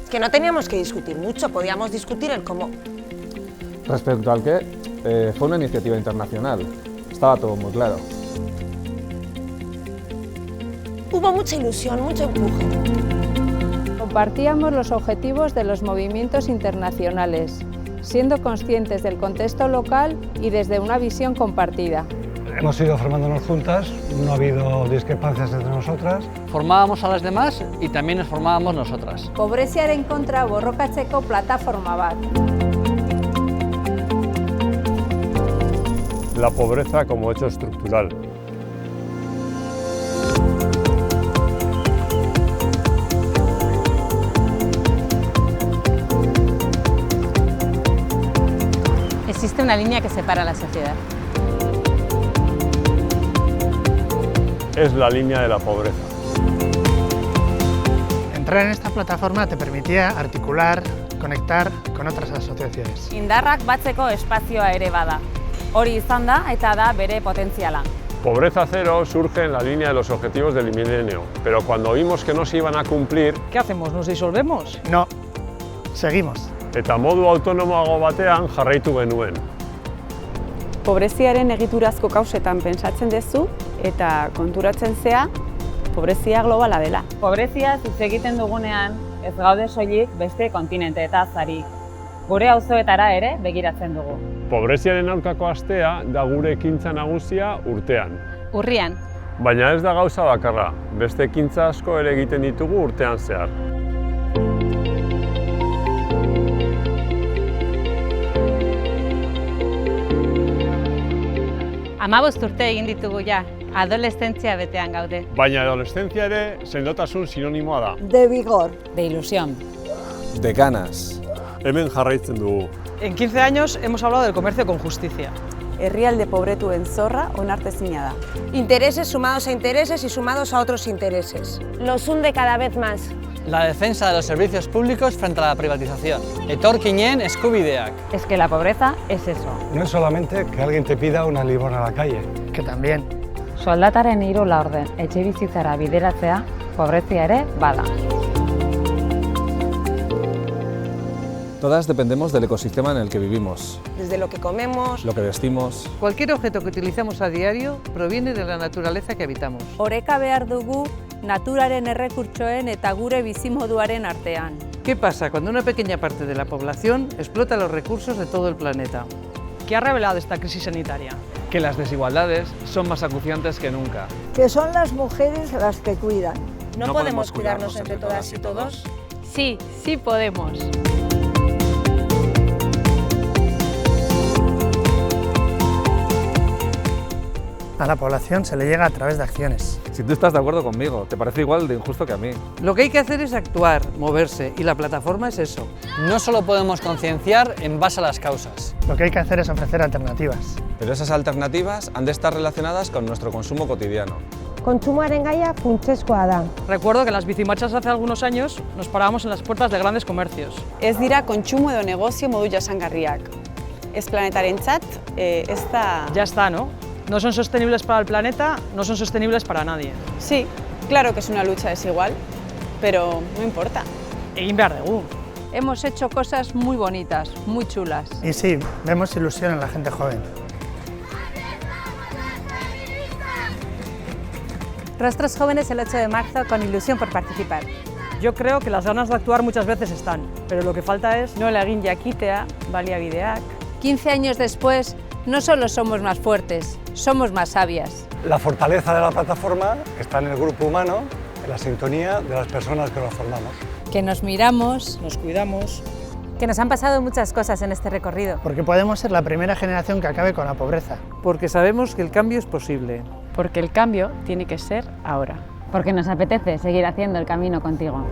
Que no teníamos que discutir mucho, podíamos discutir el cómo. Respecto al qué, fue una iniciativa internacional, estaba todo muy claro. Hubo mucha ilusión, mucho empuje. Compartíamos los objetivos de los movimientos internacionales, siendo conscientes del contexto local y desde una visión compartida. Hemos ido formándonos juntas, no ha habido discrepancias entre nosotras. Formábamos a las demás y también nos formábamos nosotras. Pobreziaren kontra borrokatzeko plataforma bat. La pobreza como hecho estructural. Existe una línea que separa la sociedad. Es la línea de la pobreza. Entrar en esta plataforma te permitía articular, conectar con otras asociaciones. Indarrak batzeko espazioa ere bada. Hori izan da eta da bere potentziala. Pobreza cero surge en la línea de los objetivos del milenio, pero cuando vimos que no se iban a cumplir, ¿Qué hacemos? ¿Nos disolvemos? No, seguimos. eta modu autonomoago batean jarraitu genuen. Pobreziaren egiturazko kausetan pentsatzen duzu eta konturatzen zea pobrezia globala dela. Pobreziaz hitz egiten dugunean, ez gaude soilik beste kontinenteetaz ari. Gure auzoetara ere begiratzen dugu. Pobreziaren aurkako astea da gure ekintza nagusia urtean. Urrian, Baina ez da gauza bakarra, beste ekintza asko ere egiten ditugu urtean zehar. Hamabost urte egin ditugu ja, adoleszentzia betean gaude. Baina adoleszentzia ere sendotasun sinonimoa da. De vigor. De ilusión. De ganas. Hemen jarraitzen dugu. En 15 años hemos hablado del comercio con justicia. Herrialde pobretuen zorra onartezina da. Intereses sumados a intereses y sumados a otros intereses. Los hunde cada vez más. La defensa de los servicios públicos frente a la privatización. Etorkinen eskubideak. Es que la pobreza es eso. No es solamente que alguien te pida una limosna a la calle. Que también. Soldataren 3 laurden etxebizitzara bideratzea, pobrezia ere bada. Todas dependemos del ecosistema en el que vivimos, Desde lo que comemos, lo que vestimos. Cualquier objeto que utilizamos a diario proviene de la naturaleza que habitamos. Oreka behar dugu naturaren errekurtsoen eta gure bizimoduaren artean. ¿Qué pasa cuando una pequeña parte de la población explota los recursos de todo el planeta? ¿Qué ha revelado esta crisis sanitaria? Que las desigualdades son más acuciantes que nunca. Que son las mujeres las que cuidan. ¿no podemos cuidarnos entre todas y todos? Sí, sí podemos. A la población se le llega a través de acciones. Si tú estás de acuerdo conmigo, te parece igual de injusto que a mí. Lo que hay que hacer es actuar, moverse, y la plataforma es eso. No solo podemos concienciar en base a las causas. Lo que hay que hacer es ofrecer alternativas. Pero esas alternativas han de estar relacionadas con nuestro consumo cotidiano. Kontsumoaren gaia funtsezkoa da. Recuerdo que en las bicimarchas hace algunos años nos parábamos en las puertas de grandes comercios. Ez dira kontsumo edo negozio modu jasangarriak. Ez planetarentzat, ez da... Ya está, ¿no? No son sostenibles para el planeta, no son sostenibles para nadie. Sí, claro que es una lucha desigual, pero no importa. Egin behar dugu. Hemos hecho cosas muy bonitas, muy chulas. Y sí, vemos ilusión en la gente joven. Rostros jóvenes el 8 de marzo con ilusión por participar. Yo creo que las ganas de actuar muchas veces están, pero lo que falta es... Nola egin jakitea, baliabideak. 15 años después, no solo somos más fuertes, somos más sabias. La fortaleza de la plataforma está en el grupo humano, en la sintonía de las personas que lo formamos. Que nos miramos, Nos cuidamos. Que nos han pasado muchas cosas en este recorrido. Porque podemos ser la primera generación que acabe con la pobreza. Porque sabemos que el cambio es posible. Porque el cambio tiene que ser ahora. Porque nos apetece seguir haciendo el camino contigo.